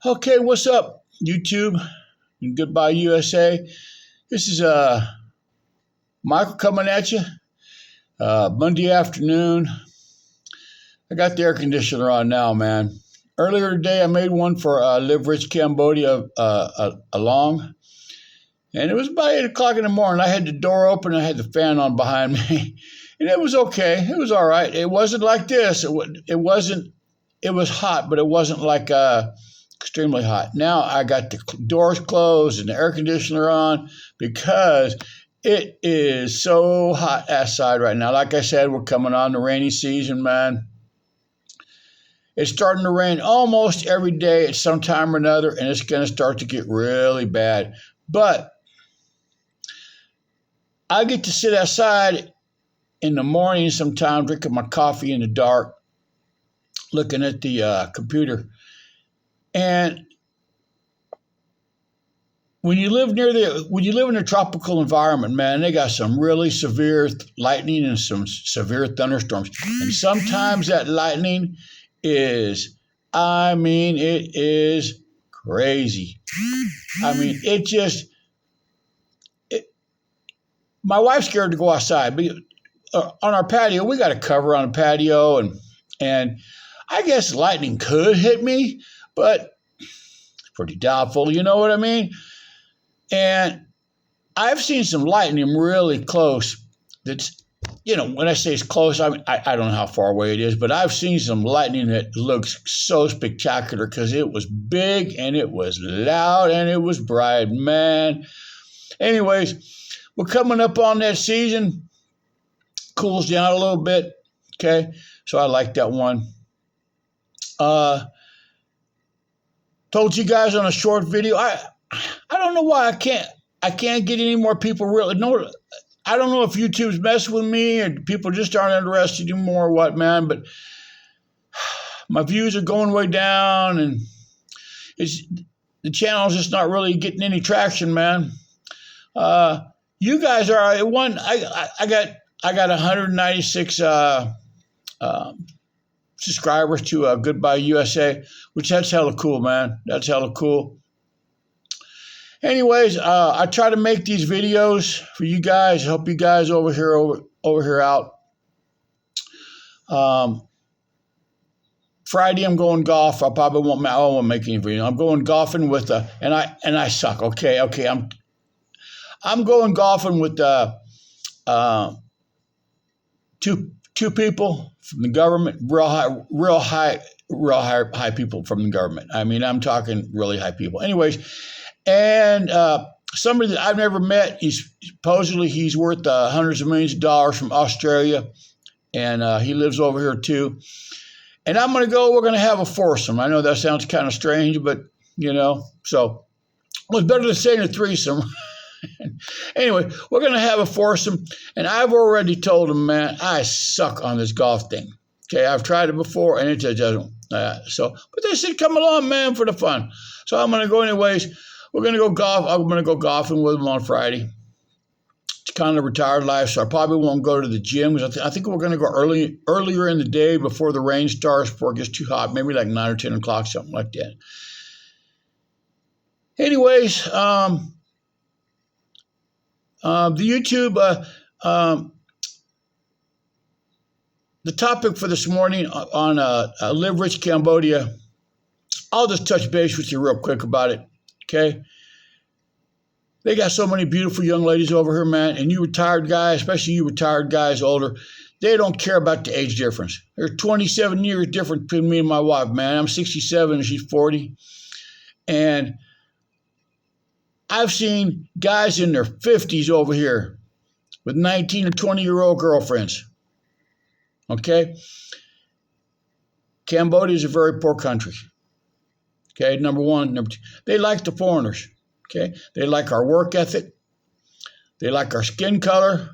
Okay, what's up, YouTube and Goodbye USA? This is Michael coming at you. Monday afternoon. I got the air conditioner on now, man. Earlier today, I made one for Live Rich Cambodia along, and it was about 8 o'clock in the morning. I had the door open, I had the fan on behind me, and it was okay. It was all right. It wasn't like this. It wasn't. It was hot, but it wasn't like extremely hot. Now I got the doors closed and the air conditioner on because it is so hot outside right now. Like I said, we're coming on the rainy season, man. It's starting to rain almost every day at some time or another, and it's going to start to get really bad. But I get to sit outside in the morning sometimes, drinking my coffee in the dark, looking at the computer. And when you live in a tropical environment, man, they got some really severe lightning and some severe thunderstorms. And sometimes that lightning is, it is crazy. My wife's scared to go outside. But on our patio, we got a cover on the patio, and I guess lightning could hit me, but it's pretty doubtful, you know what I mean? And I've seen some lightning really close. That's, when I say it's close, I don't know how far away it is, but I've seen some lightning that looks so spectacular because it was big and it was loud and it was bright, man. Anyways, we're coming up on that season. Cools down a little bit, okay? So I like that one. Told you guys on a short video. I don't know why I can't get any more people really. No, I don't know if YouTube's messing with me or people just aren't interested anymore or what, man. But my views are going way down, and the channel's just not really getting any traction, man. You guys are one. I got 196 subscribers to Goodbye USA, which that's hella cool, man. That's hella cool. Anyways, I try to make these videos for you guys. Help you guys over here out. Friday I'm going golf. I probably won't make any video. I'm going golfing with and I suck. Okay. I'm going golfing with two people from the government, real high people from the government. I'm talking really high people. Anyways, and somebody that I've never met, he's worth hundreds of millions of dollars from Australia, and he lives over here too. And we're going to have a foursome. I know that sounds kind of strange, but so it's better than saying a threesome. Anyway, we're going to have a foursome, and I've already told him, man, I suck on this golf thing. Okay, I've tried it before, and it just doesn't. But they said, come along, man, for the fun. So I'm going to go anyways. We're going to go golf. I'm going to go golfing with them on Friday. It's kind of a retired life, so I probably won't go to the gym. I think we're going to go earlier in the day before the rain starts, before it gets too hot, maybe like 9 or 10 o'clock, something like that. Anyways, the YouTube, the topic for this morning on Live Rich Cambodia, I'll just touch base with you real quick about it, okay? They got so many beautiful young ladies over here, man, and you retired guys, especially you retired guys older, they don't care about the age difference. There's 27 years difference between me and my wife, man. I'm 67 and she's 40, and I've seen guys in their 50s over here with 19 or 20-year-old girlfriends. Okay? Cambodia is a very poor country. Okay, number one. Number two, they like the foreigners. Okay? They like our work ethic. They like our skin color.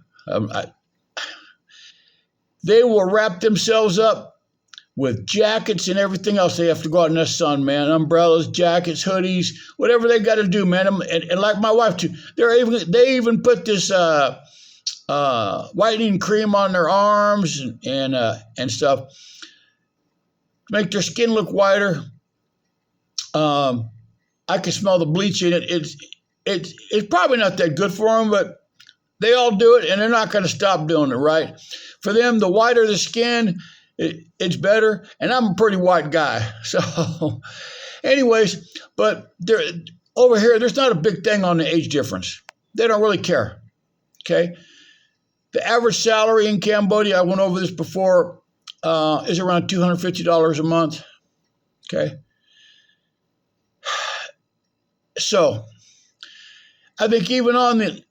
They will wrap themselves up with jackets and everything else. They have to go out in the sun, man. Umbrellas, jackets, hoodies, whatever they got to do, man. And like my wife too, they even put this whitening cream on their arms and stuff to make their skin look whiter. I can smell the bleach in it. It's probably not that good for them, but they all do it, and they're not going to stop doing it, right? For them, the whiter the skin, it's better. And I'm a pretty white guy. So anyways, but over here, there's not a big thing on the age difference. They don't really care, okay? The average salary in Cambodia, I went over this before, is around $250 a month, okay? So I think even on the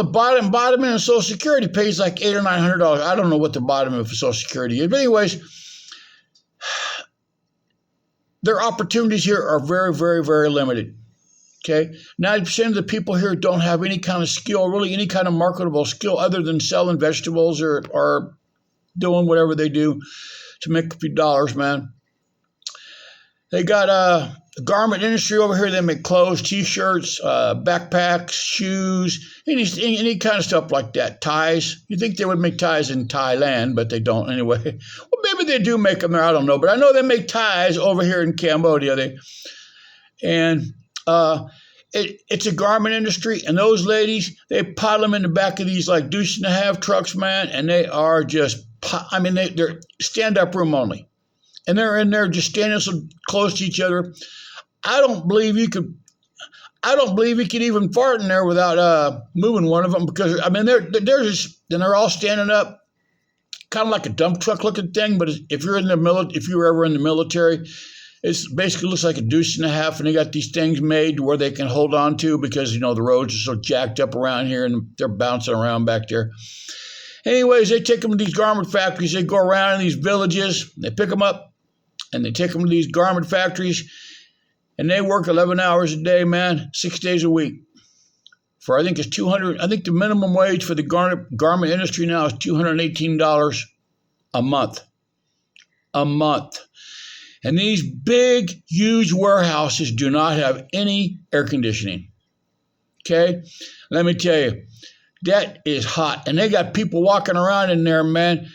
bottom end of Social Security pays like $800 or $900. I don't know what the bottom end of Social Security is, but anyways, their opportunities here are very, very, very limited. Okay, 90% of the people here don't have any kind of skill, really any kind of marketable skill other than selling vegetables or doing whatever they do to make a few dollars, man. They got a garment industry over here. They make clothes, T-shirts, backpacks, shoes, any kind of stuff like that. Ties. You'd think they would make ties in Thailand, but they don't anyway. Well, maybe they do make them there. I don't know. But I know they make ties over here in Cambodia. It's a garment industry, and those ladies, they pile them in the back of these like douche and a half trucks, man, and they are just, they're stand-up room only. And they're in there just standing so close to each other. I don't believe you could even fart in there without moving one of them, because they're all standing up, kind of like a dump truck looking thing. But if you were ever in the military, it basically looks like a douche and a half, and they got these things made where they can hold on to, because the roads are so jacked up around here and they're bouncing around back there. Anyways, they take them to these garment factories. They go around in these villages. They pick them up and they take them to these garment factories, and they work 11 hours a day, man, 6 days a week. I think it's $200. I think the minimum wage for the garment industry now is $218 a month. A month. And these big, huge warehouses do not have any air conditioning. Okay? Let me tell you, that is hot. And they got people walking around in there, man,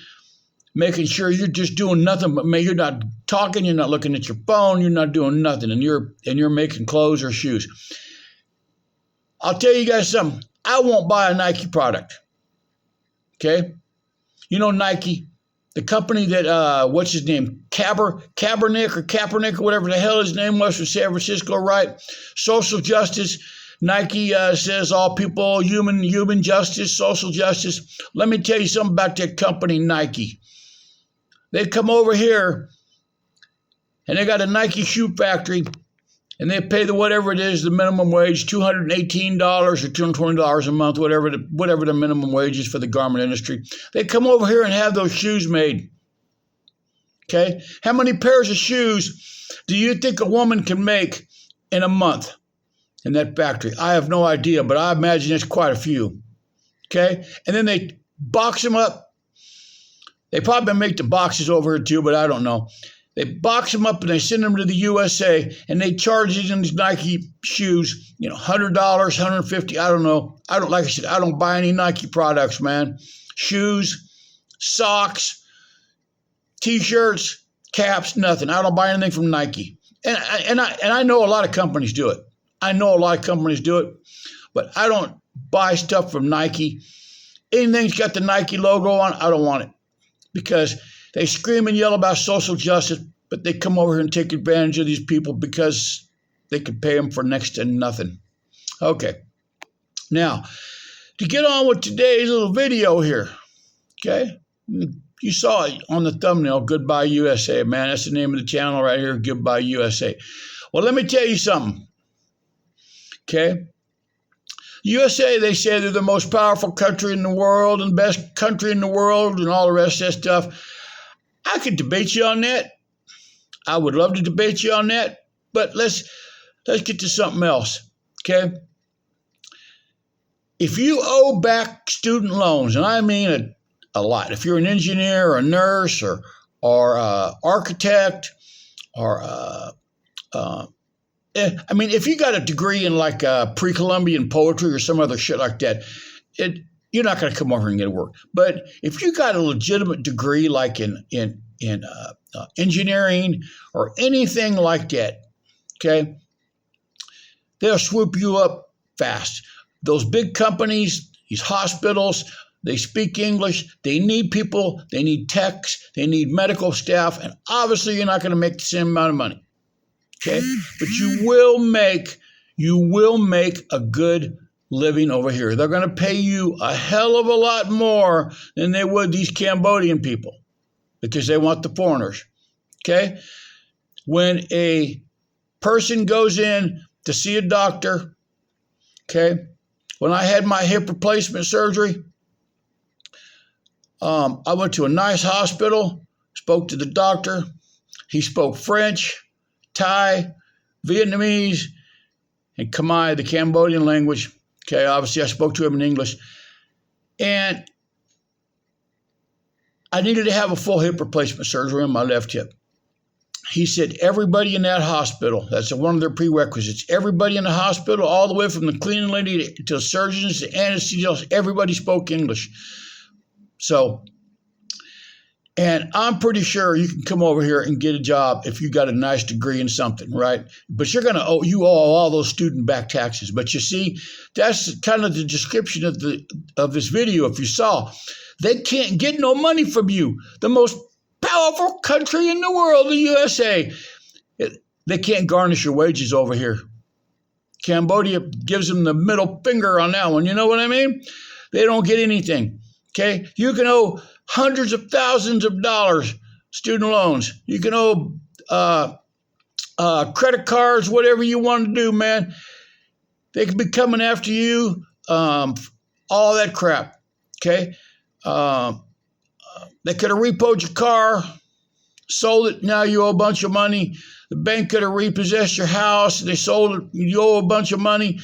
making sure you're just doing nothing but, man, you're not talking, you're not looking at your phone, you're not doing nothing, and you're making clothes or shoes. I'll tell you guys something. I won't buy a Nike product. Okay? Nike, the company that, what's his name? Kaepernick or whatever the hell his name was, from San Francisco, right? Social justice. Nike says all people, human justice, social justice. Let me tell you something about that company, Nike. They come over here and they got a Nike shoe factory, and they pay whatever it is, the minimum wage, $218 or $220 a month, whatever the minimum wage is for the garment industry. They come over here and have those shoes made. Okay? How many pairs of shoes do you think a woman can make in a month in that factory? I have no idea, but I imagine it's quite a few. Okay? And then they box them up. They probably make the boxes over here too, but I don't know. They box them up and they send them to the USA, and they charge these Nike shoes, $100, $150. I don't know. Like I said, I don't buy any Nike products, man. Shoes, socks, T-shirts, caps, nothing. I don't buy anything from Nike. And I know a lot of companies do it. But I don't buy stuff from Nike. Anything's got the Nike logo on, I don't want it, because they scream and yell about social justice, but they come over here and take advantage of these people because they could pay them for next to nothing. Okay. Now, to get on with today's little video here, okay? You saw it on the thumbnail, Goodbye USA, man. That's the name of the channel right here, Goodbye USA. Well, let me tell you something, okay? USA, they say they're the most powerful country in the world and best country in the world and all the rest of that stuff. I could debate you on that. I would love to debate you on that. But let's get to something else, okay? If you owe back student loans, and I mean a lot, if you're an engineer or a nurse or architect or if you got a degree in like pre-Columbian poetry or some other shit like that, you're not going to come over here and get work. But if you got a legitimate degree like in engineering or anything like that, okay, they'll swoop you up fast. Those big companies, these hospitals, they speak English. They need people. They need techs. They need medical staff. And obviously, you're not going to make the same amount of money. Okay, but you will make a good living over here. They're going to pay you a hell of a lot more than they would these Cambodian people because they want the foreigners. Okay, when a person goes in to see a doctor, okay, when I had my hip replacement surgery, I went to a nice hospital, spoke to the doctor. He spoke French, Thai, Vietnamese, and Khmer, the Cambodian language. Okay, obviously I spoke to him in English. And I needed to have a full hip replacement surgery on my left hip. He said everybody in that hospital, that's one of their prerequisites, everybody in the hospital, all the way from the cleaning lady to surgeons to anesthesiologists, everybody spoke English. So, and I'm pretty sure you can come over here and get a job if you got a nice degree in something, right? But you owe all those student back taxes. But you see, that's kind of the description of this video. If you saw, they can't get no money from you. The most powerful country in the world, the USA, they can't garnish your wages over here. Cambodia gives them the middle finger on that one. You know what I mean? They don't get anything. Okay, you can owe hundreds of thousands of dollars student loans. You can owe credit cards, whatever you want to do, man. They could be coming after you, all that crap. Okay, they could have repoed your car, sold it. Now you owe a bunch of money. The bank could have repossessed your house. They sold it. You owe a bunch of money.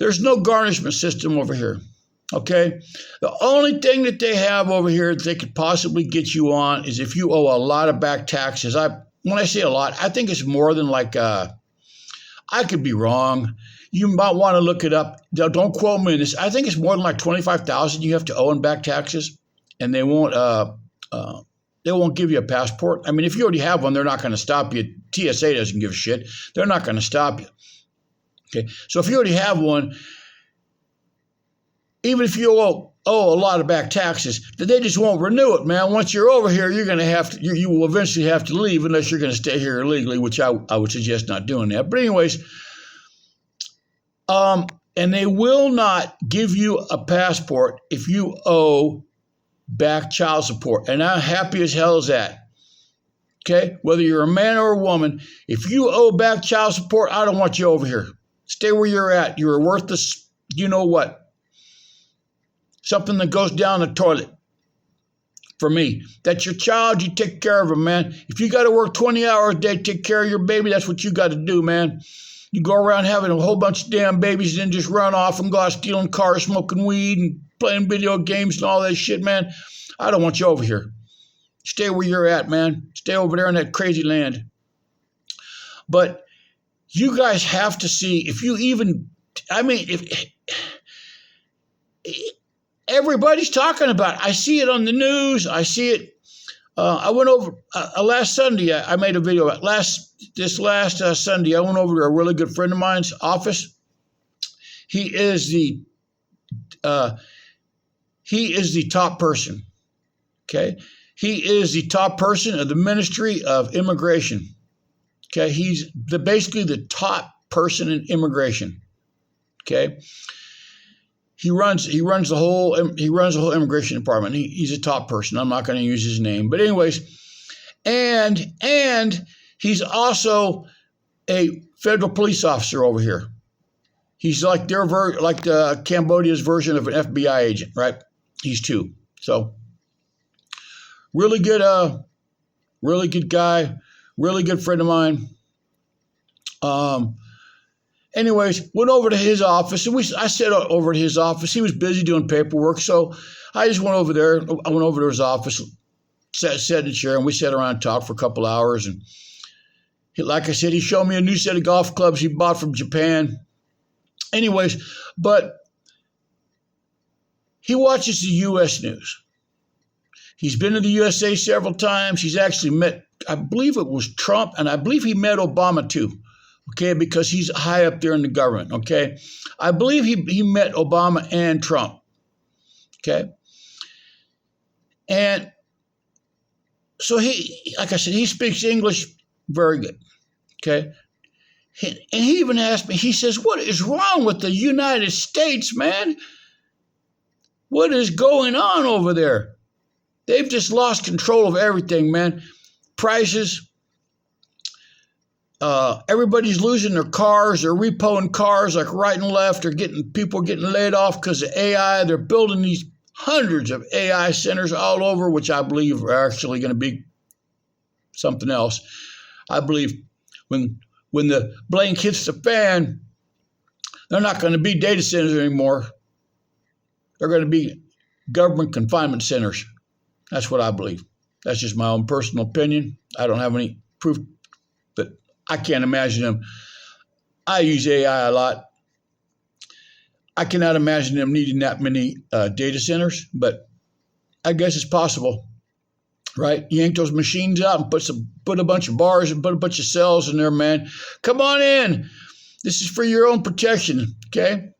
There's no garnishment system over here. Okay, the only thing that they have over here that they could possibly get you on is if you owe a lot of back taxes. When I say a lot, I think it's more than like I could be wrong. You might want to look it up. Don't quote me on this. I think it's more than like $25,000 you have to owe in back taxes, and they won't give you a passport. I mean, if you already have one, they're not going to stop you. TSA doesn't give a shit. They're not going to stop you. Okay, so if you already have one, even if you owe a lot of back taxes, they just won't renew it, man. Once you're over here, you're going to have to. You will eventually have to leave unless you're going to stay here illegally, which I would suggest not doing that. But anyways, and they will not give you a passport if you owe back child support. And I'm happy as hell as that. Okay, whether you're a man or a woman, if you owe back child support, I don't want you over here. Stay where you're at. You're worthless. You know what? Something that goes down the toilet for me. That's your child. You take care of him, man. If you got to work 20 hours a day, take care of your baby. That's what you got to do, man. You go around having a whole bunch of damn babies and then just run off and go out stealing cars, smoking weed and playing video games and all that shit, man. I don't want you over here. Stay where you're at, man. Stay over there in that crazy land. But you guys have to see, if you even, I mean, if everybody's talking about it. I see it on the news. I see it. I went over last Sunday. I made a video about this last Sunday. I went over to a really good friend of mine's office. He is the top person. Okay, he is the top person of the Ministry of Immigration. Okay, he's basically the top person in immigration. Okay. He runs the whole immigration department. He's a top person. I'm not going to use his name, but anyways, and he's also a federal police officer over here. He's like the Cambodia's version of an FBI agent, right? He's two. So really good guy, really good friend of mine. Anyways, went over to his office, and I sat over at his office. He was busy doing paperwork, so I just went over there. I went over to his office, sat in a chair, and we sat around and talked for a couple hours. And like I said, he showed me a new set of golf clubs he bought from Japan. Anyways, but he watches the U.S. news. He's been to the USA several times. He's actually met, I believe it was Trump, and I believe he met Obama too, okay, because he's high up there in the government, okay. I believe he met Obama and Trump, okay. And so he, like I said, he speaks English very good, okay. And he even asked me, he says, what is wrong with the United States, man? What is going on over there? They've just lost control of everything, man. Prices, everybody's losing their cars. They're repoing cars like right and left. People are getting laid off because of AI. They're building these hundreds of AI centers all over, which I believe are actually going to be something else. I believe when the blank hits the fan, they're not going to be data centers anymore. They're going to be government confinement centers. That's what I believe. That's just my own personal opinion. I don't have any proof, but I can't imagine them. I use AI a lot. I cannot imagine them needing that many data centers, but I guess it's possible, right? Yank those machines out and put a bunch of bars and put a bunch of cells in there, man. Come on in. This is for your own protection, okay?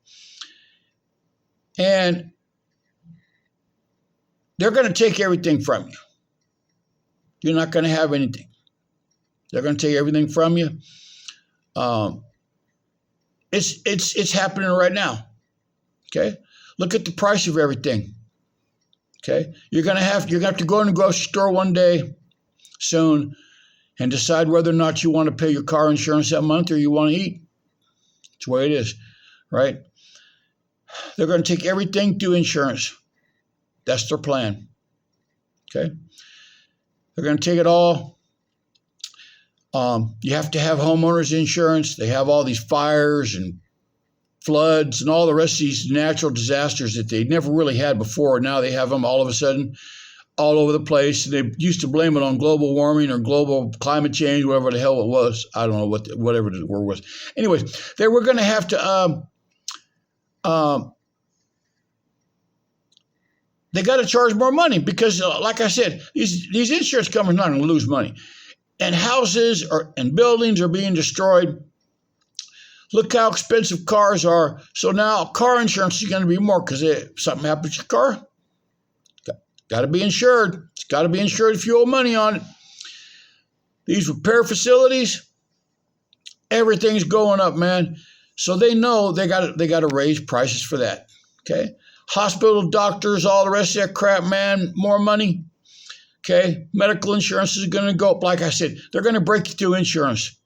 And they're going to take everything from you. You're not going to have anything. They're going to take everything from you. It's happening right now. Okay, look at the price of everything. Okay, you're going to have to go in the grocery store one day soon and decide whether or not you want to pay your car insurance that month or you want to eat. It's the way it is, right? They're going to take everything through insurance. That's their plan. Okay, they're going to take it all. You have to have homeowners insurance. They have all these fires and floods and all the rest of these natural disasters that they never really had before. Now they have them all of a sudden all over the place. They used to blame it on global warming or global climate change, whatever the hell it was. I don't know whatever the word was. Anyways, they were going to have to they got to charge more money because, like I said, these insurance companies are not going to lose money. And houses and buildings are being destroyed. Look how expensive cars are. So now car insurance is going to be more because if something happens to your car, got to be insured. It's got to be insured if you owe money on it. These repair facilities, everything's going up, man. So they know they got to raise prices for that. Okay, hospital doctors, all the rest of that crap, man. More money. Okay, medical insurance is going to go up. Like I said, they're going to break you through insurance.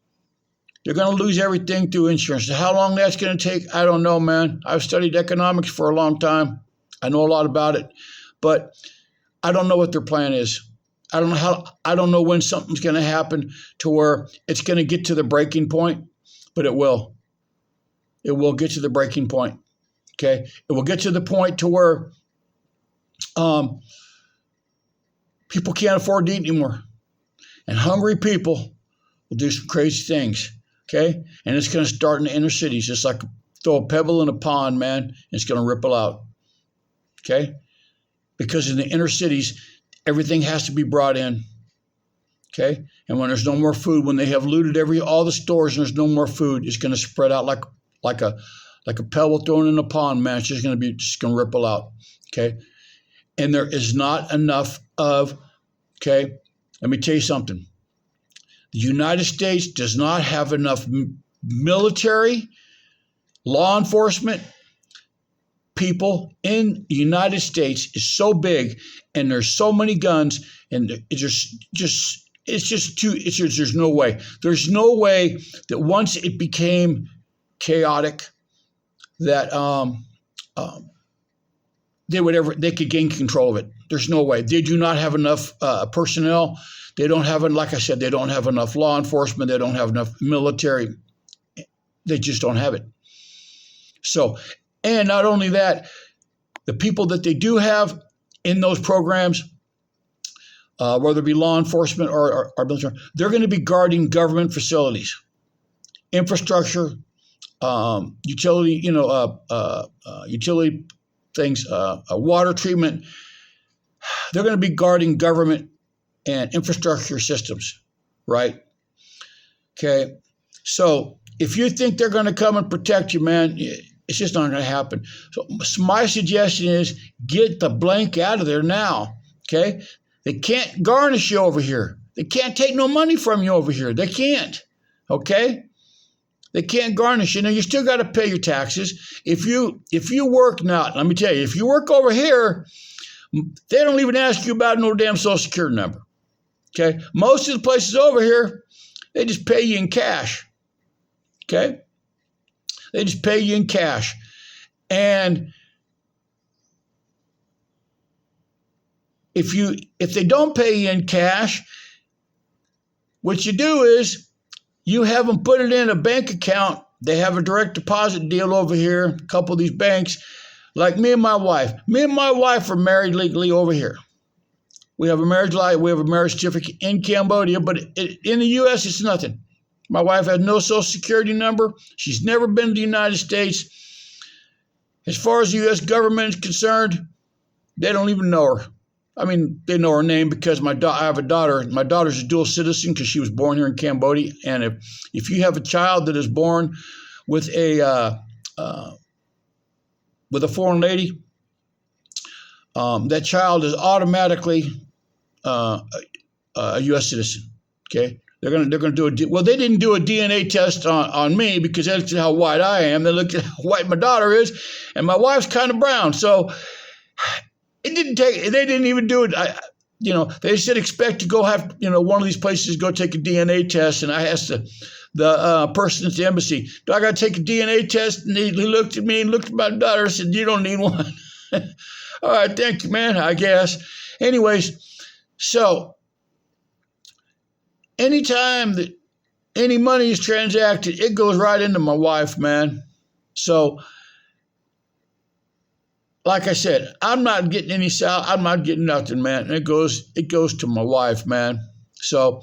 You're going to lose everything through insurance. How long that's going to take, I don't know, man. I've studied economics for a long time. I know a lot about it, but I don't know what their plan is. I don't know when something's going to happen to where it's going to get to the breaking point, but it will. It will get to the breaking point. Okay, it will get to the point to where people can't afford to eat anymore, and hungry people will do some crazy things. Okay, and it's going to start in the inner cities, just like throw a pebble in a pond, man, and it's going to ripple out. Okay, because in the inner cities, everything has to be brought in. Okay, and when there's no more food, when they have looted all the stores and there's no more food, it's going to spread out like a pebble thrown in a pond, man. It's just going to ripple out. Okay, and there is not enough of. Okay, let me tell you something. The United States does not have enough military, law enforcement people in the United States. Is so big, and there's so many guns, and there's no way. There's no way that once it became chaotic, that they could gain control of it. There's no way. They do not have enough personnel. They don't have, like I said, they don't have enough law enforcement. They don't have enough military. They just don't have it. So, and not only that, the people that they do have in those programs, whether it be law enforcement or military, they're going to be guarding government facilities, infrastructure, utility things, water treatment. They're going to be guarding government and infrastructure systems, right? Okay. So if you think they're going to come and protect you, man, it's just not going to happen. So my suggestion is get the blank out of there now. Okay. They can't garnish you over here. They can't take no money from you over here. They can't. Okay. They can't garnish you. Now you still got to pay your taxes. If you work now, let me tell you, if you work over here, they don't even ask you about no damn Social Security number. Okay. Most of the places over here, they just pay you in cash. Okay. They just pay you in cash. And if they don't pay you in cash, what you do is you have them put it in a bank account. They have a direct deposit deal over here, a couple of these banks, like me and my wife. Me and my wife are married legally over here. We have a marriage certificate in Cambodia, but in the U.S. it's nothing. My wife has no Social Security number. She's never been to the United States. As far as the U.S. government is concerned, they don't even know her. I mean, they know her name because I have a daughter. My daughter's a dual citizen because she was born here in Cambodia. And if you have a child that is born with a foreign lady, that child is automatically a U.S. citizen. Okay. They're gonna do they didn't do a DNA test on me because that's how white I am. They looked at how white my daughter is, and my wife's kind of brown. So they didn't even do it. They said expect to go have one of these places go take a DNA test, and I asked the person at the embassy, do I got to take a DNA test? And he looked at me and looked at my daughter and said, you don't need one. All right, thank you, man, I guess. Anyways, so anytime that any money is transacted, it goes right into my wife, man. So, like I said, I'm not getting any salary. I'm not getting nothing, man. It goes to my wife, man. So,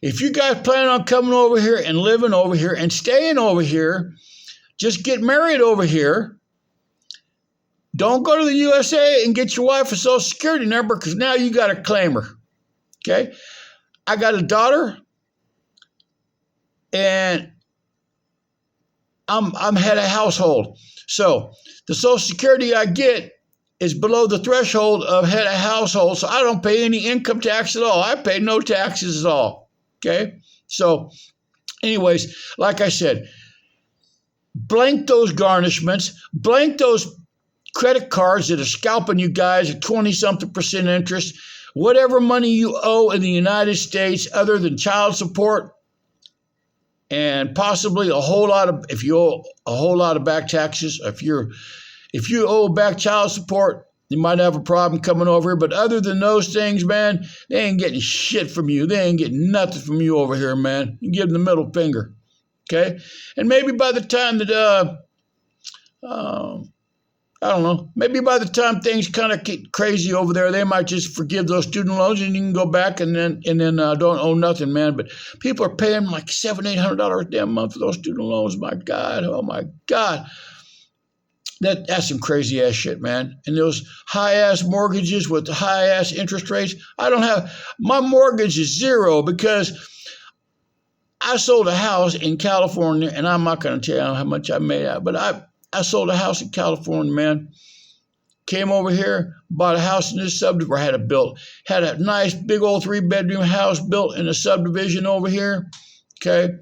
if you guys plan on coming over here and living over here and staying over here, just get married over here. Don't go to the USA and get your wife a Social Security number because now you got to claim her. Okay? I got a daughter, and I'm head of household. So the Social Security I get is below the threshold of head of household, so I don't pay any income tax at all. I pay no taxes at all. Okay? So anyways, like I said, blank those garnishments, blank those credit cards that are scalping you guys at 20-something% interest. Whatever money you owe in the United States other than child support and possibly if you owe a whole lot of back taxes, if you owe back child support, you might have a problem coming over here. But other than those things, man, they ain't getting shit from you. They ain't getting nothing from you over here, man. You give them the middle finger, okay? And maybe by the time that I don't know. Maybe by the time things kind of get crazy over there, they might just forgive those student loans, and you can go back and then don't owe nothing, man. But people are paying like $700-800 a damn month for those student loans. My God, oh my God, that's some crazy ass shit, man. And those high ass mortgages with the high ass interest rates. My mortgage is zero because I sold a house in California, and I'm not going to tell you how much I made out, but I sold a house in California, man. Came over here, bought a house in this subdivision, had a nice big old 3-bedroom house built in a subdivision over here, okay?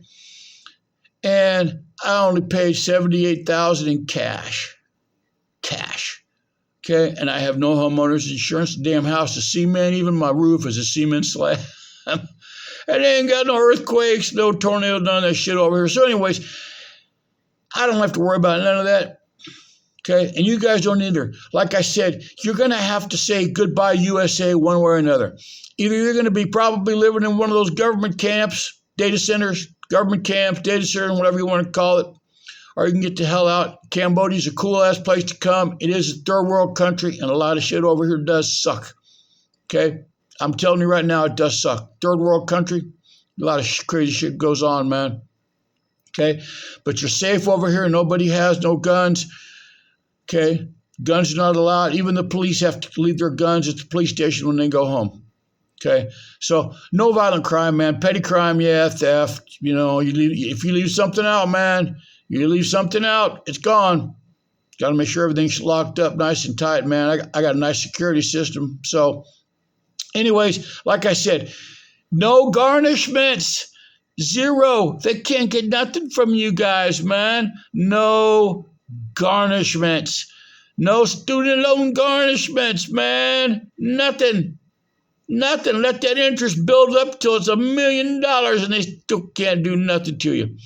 And I only paid $78,000 in cash, okay? And I have no homeowner's insurance. The damn house is cement. Even my roof is a cement slab. And they ain't got no earthquakes, no tornadoes, none of that shit over here. So anyways, I don't have to worry about none of that, okay? And you guys don't either. Like I said, you're going to have to say goodbye USA one way or another. Either you're going to be probably living in one of those government camps, data centers, whatever you want to call it, or you can get the hell out. Cambodia's a cool-ass place to come. It is a third-world country, and a lot of shit over here does suck, okay? I'm telling you right now, it does suck. Third-world country, a lot of crazy shit goes on, man. Okay, but you're safe over here. Nobody has no guns. Okay, Guns are not allowed. Even the police have to leave their guns at the police station when they go home. Okay, so no violent crime, man. Petty crime, yeah, theft. You know, if you leave something out, man, you leave something out, it's gone. Got to make sure everything's locked up nice and tight, man. I got a nice security system. So, anyways, like I said, no garnishments. Zero. They can't get nothing from you guys, man. No garnishments. No student loan garnishments, man. Nothing. Nothing. Let that interest build up till it's $1 million and they still can't do nothing to you.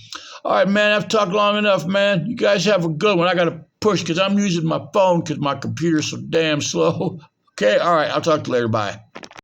All right, man, I've talked long enough, man. You guys have a good one. I got to push because I'm using my phone because my computer's so damn slow. Okay, all right, I'll talk to you later. Bye.